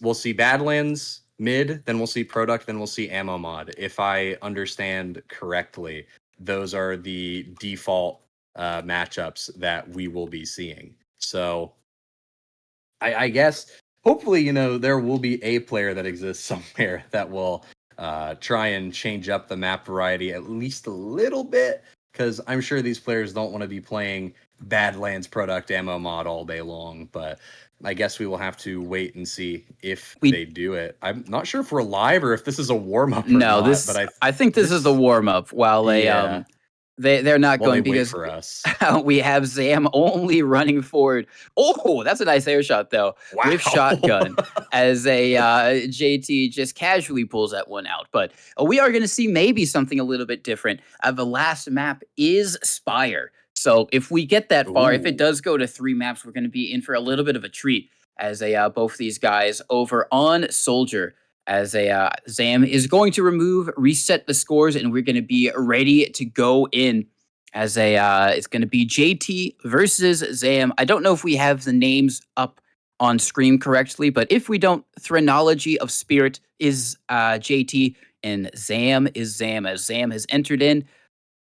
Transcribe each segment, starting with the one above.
we'll see Badlands mid, then we'll see Product, then we'll see Ammo Mod. If I understand correctly, those are the default matchups that we will be seeing. So I guess hopefully, there will be a player that exists somewhere that will try and change up the map variety at least a little bit, because I'm sure these players don't want to be playing Badlands Product Ammo Mod all day long. But I guess we will have to wait and see if they do it. I'm not sure if we're live or if this is a warm-up or not. But I think this is the warm-up while they're not going because for us. We have Zam only running forward. Oh, that's a nice air shot though. Wow. With shotgun as a JT just casually pulls that one out. But we are going to see maybe something a little bit different. The last map is Spire. So if we get that far, if it does go to 3 maps, we're going to be in for a little bit of a treat as both these guys over on Soldier. As Zam is going to reset the scores, and we're going to be ready to go in. As it's going to be JT versus Zam. I don't know if we have the names up on screen correctly, but if we don't, Threnology of Spirit is JT, and Zam is Zam. As Zam has entered in,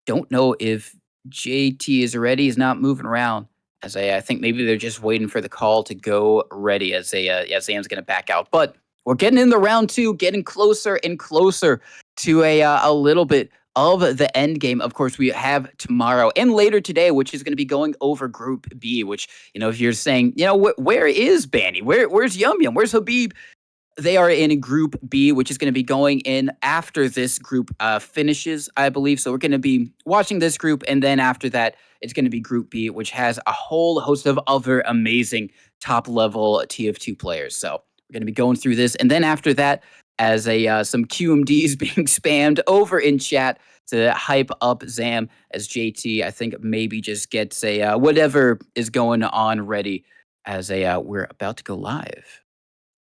don't know if JT is ready. He's not moving around. As I think maybe they're just waiting for the call to go ready. As Zam's going to back out, but we're getting in the round 2, getting closer and closer to a little bit of the end game. Of course, we have tomorrow and later today, which is going to be going over Group B, which, if you're saying, where is Banny? Where's Yum Yum? Where's Habib? They are in Group B, which is going to be going in after this group finishes, I believe. So we're going to be watching this group, and then after that, it's going to be Group B, which has a whole host of other amazing top-level TF2 players. So we're going to be going through this, and then after that, as some QMDs being spammed over in chat to hype up Zam, as JT, I think maybe just gets whatever is going on ready as we're about to go live.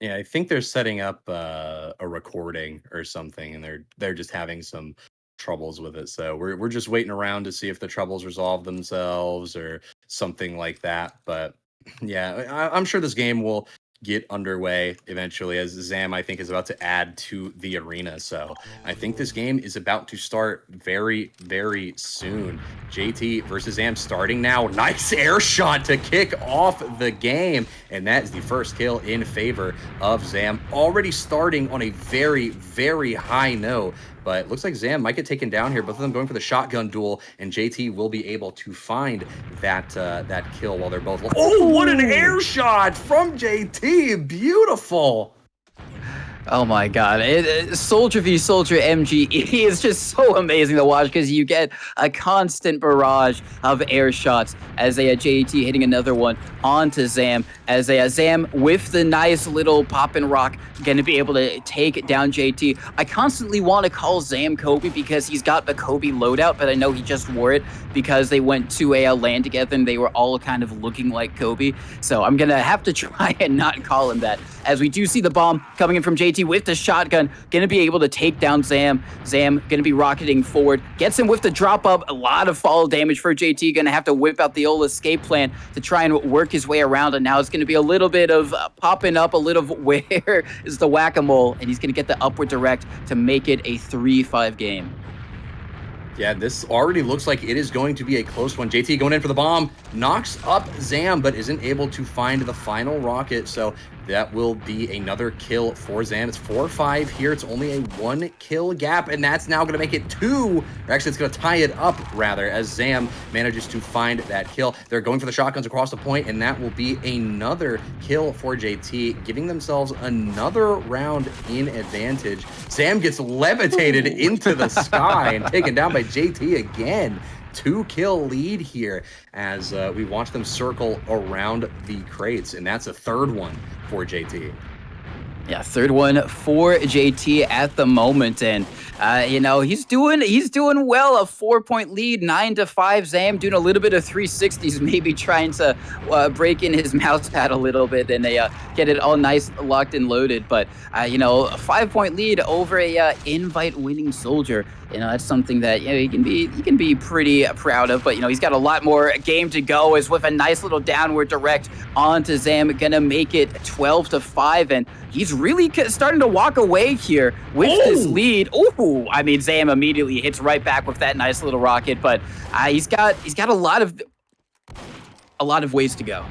Yeah, I think they're setting up a recording or something, and they're just having some troubles with it. So we're just waiting around to see if the troubles resolve themselves or something like that. But yeah, I'm sure this game will get underway eventually, as Zam, I think, is about to add to the arena. So I think this game is about to start very, very soon. JT versus Zam starting now. Nice air shot to kick off the game. And that is the first kill in favor of Zam. Already starting on a very, very high note. But it looks like Zam might get taken down here. Both of them going for the shotgun duel, and JT will be able to find that kill while they're both. Oh, what an air shot from JT! Beautiful. Oh my god, Soldier v Soldier MGE is just so amazing to watch because you get a constant barrage of air shots as JT hitting another one onto Zam, as Zam with the nice little pop and rock going to be able to take down JT. I constantly want to call Zam Kobe because he's got the Kobe loadout, but I know he just wore it because they went to a LAN together and they were all kind of looking like Kobe. So I'm going to have to try and not call him that, as we do see the bomb coming in from JT with the shotgun, gonna be able to take down Zam. Zam gonna be rocketing forward, gets him with the drop up, a lot of fall damage for JT, gonna have to whip out the old escape plan to try and work his way around, and now it's gonna be a little bit of popping up, a little where is the whack-a-mole, and he's gonna get the upward direct to make it a 3-5 game. Yeah, this already looks like it is going to be a close one. JT going in for the bomb, knocks up Zam, but isn't able to find the final rocket. So that will be another kill for Zam. It's 4-5 here. It's only a 1 kill gap, and that's now going to make it 2. Or actually, it's going to tie it up, rather, as Zam manages to find that kill. They're going for the shotguns across the point, and that will be another kill for JT, giving themselves another round in advantage. Zam gets levitated into the sky and taken down by JT again. 2-kill lead here as we watch them circle around the crates, and that's a 3rd one for JT. Yeah, 3rd one for JT at the moment, and he's doing well. A 4-point lead, 9-5. Zam doing a little bit of 360s, maybe trying to break in his mouse pad a little bit, and they get it all nice, locked and loaded. But a 5-point lead over a invite-winning Soldier. That's something that he can be pretty proud of. But he's got a lot more game to go. As with a nice little downward direct onto Zam, gonna make it 12-5, and he's is really starting to walk away here with this lead. Ooh, I mean, Zam immediately hits right back with that nice little rocket, but he's got a lot of ways to go.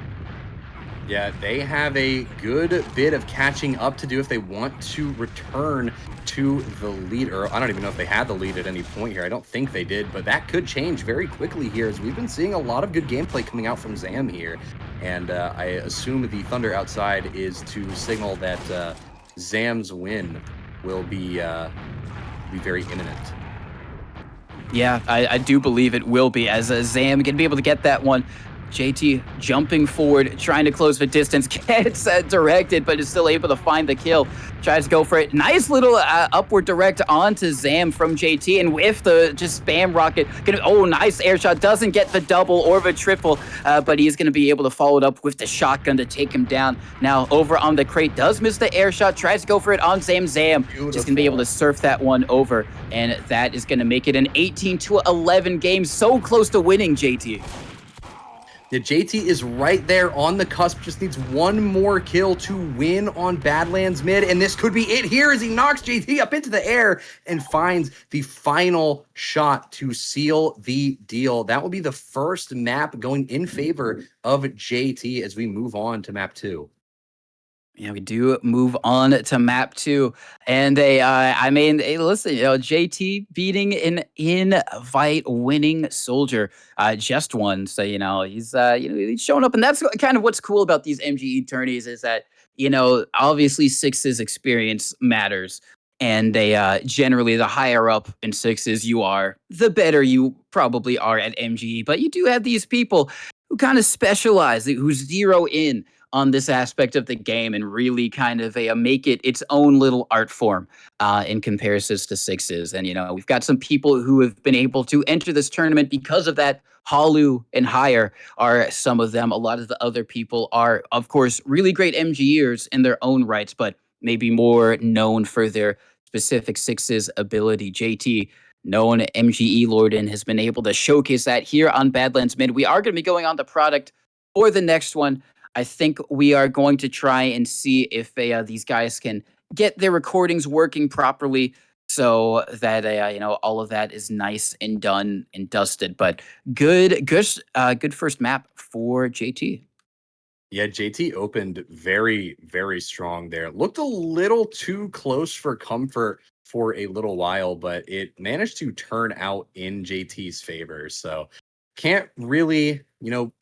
Yeah, they have a good bit of catching up to do if they want to return to the lead. Or I don't even know if they had the lead at any point here. I don't think they did, but that could change very quickly here, as we've been seeing a lot of good gameplay coming out from Zam here. And I assume the thunder outside is to signal that Zam's win will be very imminent. Yeah, I do believe it will be, as Zam going to be able to get that one. JT jumping forward, trying to close the distance, gets directed, but is still able to find the kill. Tries to go for it. Nice little upward direct onto Zam from JT, and with the just spam rocket. Oh, nice air shot. Doesn't get the double or the triple, but he's going to be able to follow it up with the shotgun to take him down. Now over on the crate, does miss the air shot, tries to go for it on Zam. Beautiful. Just going to be able to surf that one over, and that is going to make it an 18-11 game. So close to winning, JT. Yeah, JT is right there on the cusp, just needs one more kill to win on Badlands mid, and this could be it here as he knocks JT up into the air and finds the final shot to seal the deal. That will be the first map going in favor of JT as we move on to map 2. Yeah, we do move on to map 2, and I mean, hey, listen, JT beating an invite winning soldier, just won. So he's he's showing up, and that's kind of what's cool about these MGE tourneys is that obviously sixes experience matters, and they generally the higher up in sixes you are, the better you probably are at MGE. But you do have these people who kind of specialize, who zero in on this aspect of the game and really kind of make it its own little art form in comparisons to sixes. And, we've got some people who have been able to enter this tournament because of that. Halu and higher are some of them. A lot of the other people are, of course, really great MGers in their own rights, but maybe more known for their specific sixes ability. JT, known MGE Lord, and has been able to showcase that here on Badlands Mid. We are going to be going on the product for the next one. I think we are going to try and see if these guys can get their recordings working properly so that all of that is nice and done and dusted. But good first map for JT. Yeah, JT opened very, very strong there. Looked a little too close for comfort for a little while, but it managed to turn out in JT's favor. So can't really,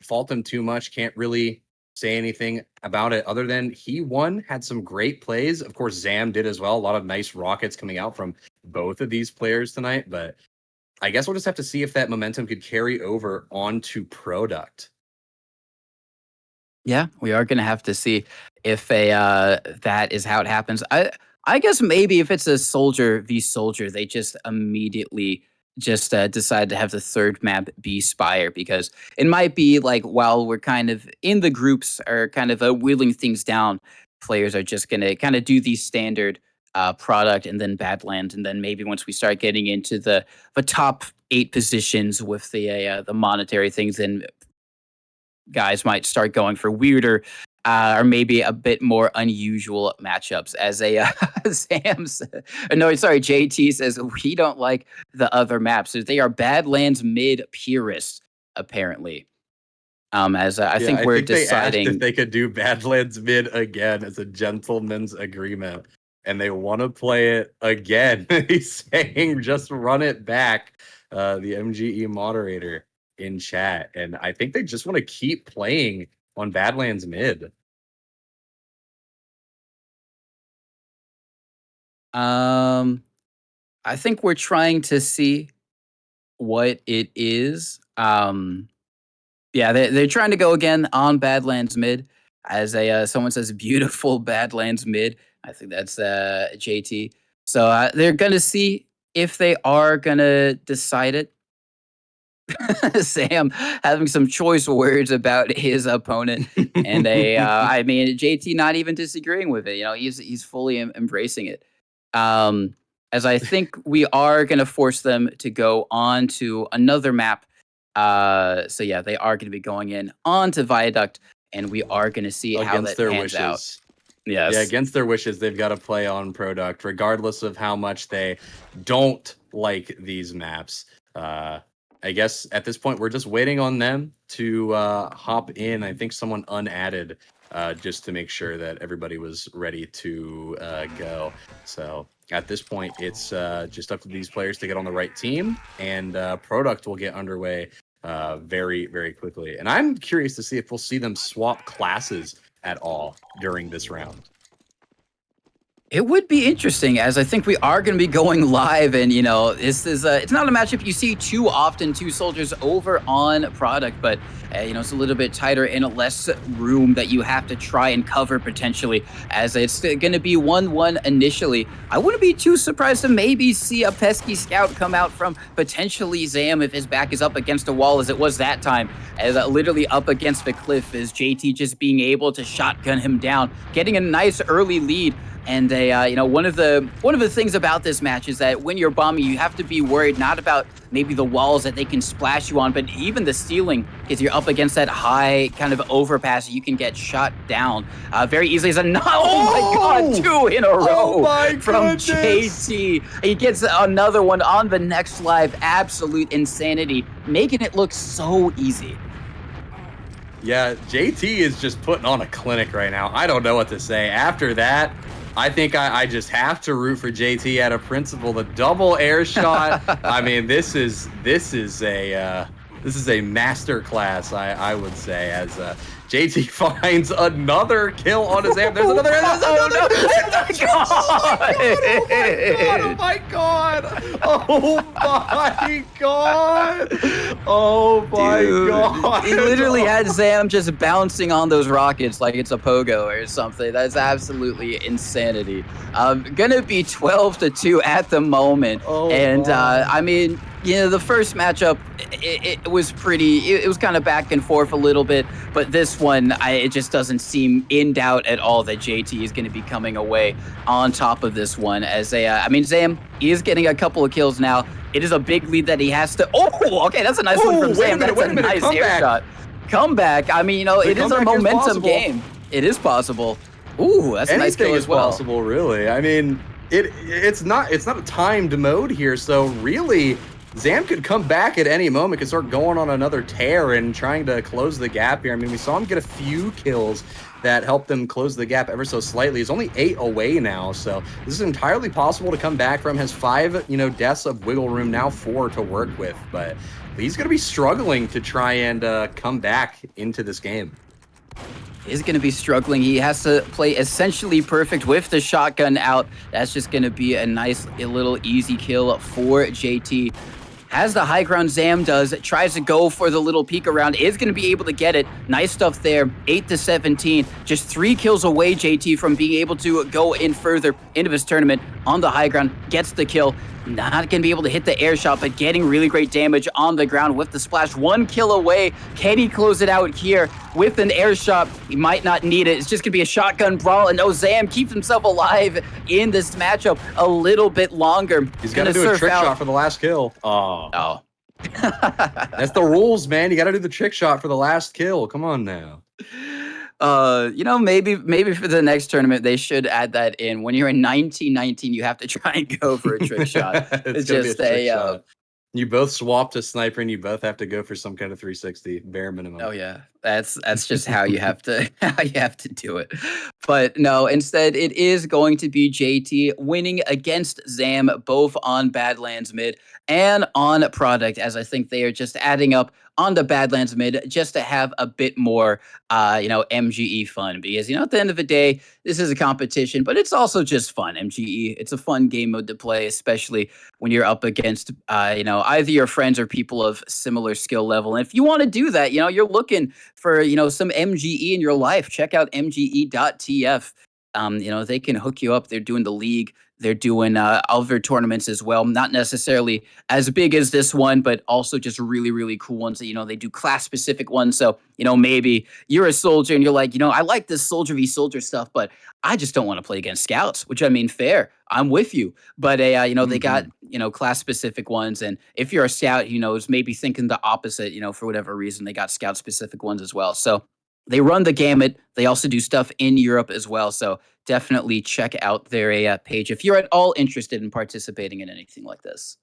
fault him too much. Can't really say anything about it other than he won, had some great plays. Of course, Zam did as well. A lot of nice rockets coming out from both of these players tonight, but I guess we'll just have to see if that momentum could carry over onto product. Yeah, we are going to have to see if that is how it happens. I guess maybe if it's a soldier v soldier, they just immediately just decide to have the third map be Spire, because it might be like while we're kind of in the groups or kind of wheeling things down, players are just going to kind of do the standard product and then Badlands, and then maybe once we start getting into the top 8 positions with the monetary things, then guys might start going for weirder or maybe a bit more unusual matchups. As a JT says we don't like the other maps. They are Badlands mid purists, apparently. I think we're deciding they asked if they could do Badlands mid again as a gentleman's agreement, and they want to play it again. He's saying just run it back. The MGE moderator in chat, and I think they just want to keep playing on Badlands mid. I think we're trying to see what it is. Yeah, they're trying to go again on Badlands mid, as someone says beautiful Badlands mid. I think that's JT. So they're gonna see if they are gonna decide it. Sam having some choice words about his opponent, and I mean, JT not even disagreeing with it. He's fully embracing it. As I think we are going to force them to go on to another map. So yeah, they are going to be going in onto Viaduct, and we are going to see how that pans out. Yeah, Yes. against their wishes, they've got to play on product, regardless of how much they don't like these maps. Uh, I guess at this point, we're just waiting on them to hop in. I think someone unadded just to make sure that everybody was ready to go. So at this point, it's just up to these players to get on the right team, and product will get underway very, very quickly. And I'm curious to see if we'll see them swap classes at all during this round. It would be interesting, as I think we are going to be going live, and this is it's not a matchup you see too often. Two soldiers over on product, but it's a little bit tighter and less room that you have to try and cover potentially. As it's going to be 1-1 initially. I wouldn't be too surprised to maybe see a pesky scout come out from potentially Zam if his back is up against a wall, as it was that time, as literally up against the cliff. Is JT just being able to shotgun him down, getting a nice early lead. And one of the things about this match is that when you're bombing, you have to be worried not about maybe the walls that they can splash you on, but even the ceiling, because you're up against that high kind of overpass. You can get shot down very easily. As oh my God, 2 in a row from JT. He gets another one on the next live. Absolute insanity, making it look so easy. Yeah, JT is just putting on a clinic right now. I don't know what to say. After that, I think I just have to root for JT out of principle. The double air shot. I mean, this is a master class, I would say, as JT finds another kill on his amp. There's another. Oh my god! Oh my god! Oh my god! He literally had Zam just bouncing on those rockets like it's a pogo or something. That's absolutely insanity. Gonna be 12-2 at the moment, and I mean, the first matchup, it was pretty. It was kind of back and forth a little bit, but this one, it just doesn't seem in doubt at all that JT is going to be coming away on top of this one. As I mean, Zam is getting a couple of kills now. It is a big lead that he has to. Oh, okay, that's a nice one from Zam. That's a nice air shot. Comeback. I mean, it is a momentum game. It is possible. Ooh, that's a nice kill as well. Anything is possible, really. I mean, it's not a timed mode here, so really, Zam could come back at any moment, could start going on another tear and trying to close the gap here. I mean, we saw him get a few kills that helped them close the gap ever so slightly. He's only 8 away now, so this is entirely possible to come back from. Has 5, deaths of wiggle room, now 4 to work with, but he's going to be struggling to try and come back into this game. Is going to be struggling. He has to play essentially perfect with the shotgun out. That's just going to be a nice little easy kill for JT. Has the high ground, Zam does, tries to go for the little Piika round, is going to be able to get it. Nice stuff there, 8-17. Just 3 kills away, JT, from being able to go in further into this tournament on the high ground. Gets the kill. Not going to be able to hit the air shot, but getting really great damage on the ground with the splash. 1 kill away. Can he close it out here with an air shot? He might not need it. It's just going to be a shotgun brawl, and Zam keeps himself alive in this matchup a little bit longer. He's going to do a trick shot for the last kill. Oh. That's the rules, man. You got to do the trick shot for the last kill. Come on now. Maybe for the next tournament they should add that in. When you're in 1919, you have to try and go for a trick shot. It's just a trick shot. You both swap to sniper, and you both have to go for some kind of 360 bare minimum. Oh yeah, that's just how you have to do it. But no, instead it is going to be JT winning against Zam, both on Badlands mid and on product, as I think they are just adding up on the Badlands mid just to have a bit more MGE fun, because at the end of the day, this is a competition, but it's also just fun. MGE, it's a fun game mode to play, especially when you're up against either your friends or people of similar skill level. And if you want to do that, you're looking for some MGE in your life, check out MGE.TF. They can hook you up. They're doing the league. They're doing other tournaments as well. Not necessarily as big as this one, but also just really, really cool ones. That, they do class-specific ones. So, maybe you're a soldier and you're like, I like this soldier v soldier stuff, but I just don't want to play against scouts, which I mean, fair. I'm with you. But, they got, class-specific ones. And if you're a scout, is maybe thinking the opposite, for whatever reason, they got scout-specific ones as well. So they run the gamut. They also do stuff in Europe as well. So definitely check out their page if you're at all interested in participating in anything like this.